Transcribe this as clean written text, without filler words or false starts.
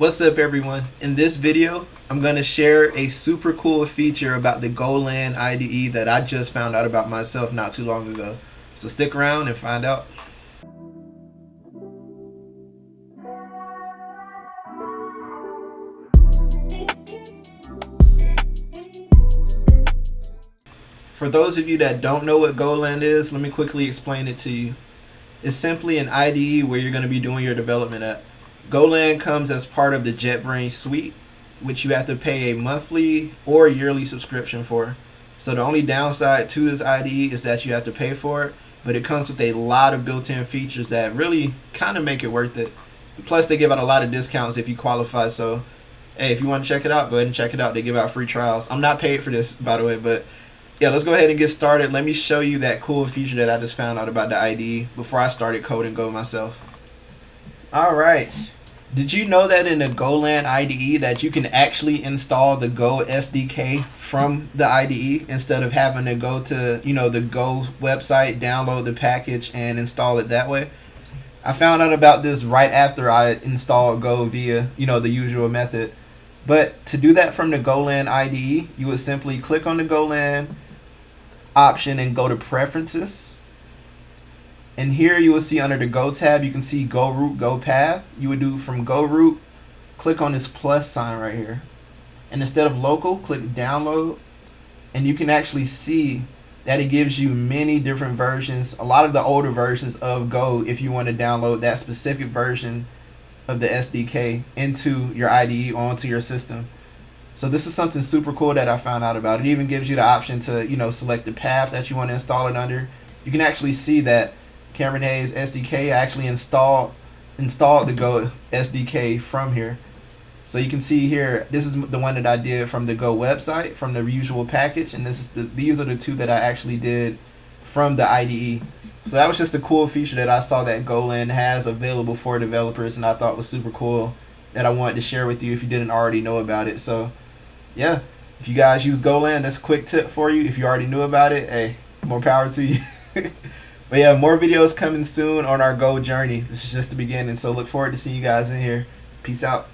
What's up everyone? In this video, I'm going to share a super cool feature about the Go LAND IDE that I just found out about myself not too long ago. So stick around and find out. For those of you that don't know what Go LAND is, let me quickly explain it to you. It's simply an IDE where you're going to be doing your development at. Go LAND comes as part of the JetBrains suite, which you have to pay a monthly or yearly subscription for. So the only downside to this IDE is that you have to pay for it, but it comes with a lot of built-in features that really kind of make it worth it. Plus they give out a lot of discounts if you qualify, so hey, if you want to check it out, go ahead and check it out. They give out free trials. I'm not paid for this, by the way, but yeah, let's go ahead and get started. Let me show you that cool feature that I just found out about the IDE before I started coding Go myself. Alright. Did you know that in the Go LAND IDE that you can actually install the Go SDK from the IDE instead of having to go to, the Go website, download the package and install it that way? I found out about this right after I installed Go via, the usual method. But to do that from the Go LAND IDE, you would simply click on the Go LAND option and go to Preferences. And here you will see under the Go tab, you can see Go Root, Go Path. You would do from Go Root, click on this plus sign right here. And instead of local, click download. And you can actually see that it gives you many different versions, a lot of the older versions of Go if you want to download that specific version of the SDK into your IDE onto your system. So this is something super cool that I found out about. It even gives you the option to, select the path that you want to install it under. You can actually see that KamHaze SDK actually installed the Go SDK from here. So you can see here, this is the one that I did from the Go website, from the usual package, and these are the two that I actually did from the IDE. So that was just a cool feature that I saw that Go LAND has available for developers, and I thought was super cool that I wanted to share with you if you didn't already know about it. So yeah, if you guys use Go LAND, that's a quick tip for you. If you already knew about it, hey, more power to you. But yeah, more videos coming soon on our Go journey. This is just the beginning, so look forward to seeing you guys in here. Peace out.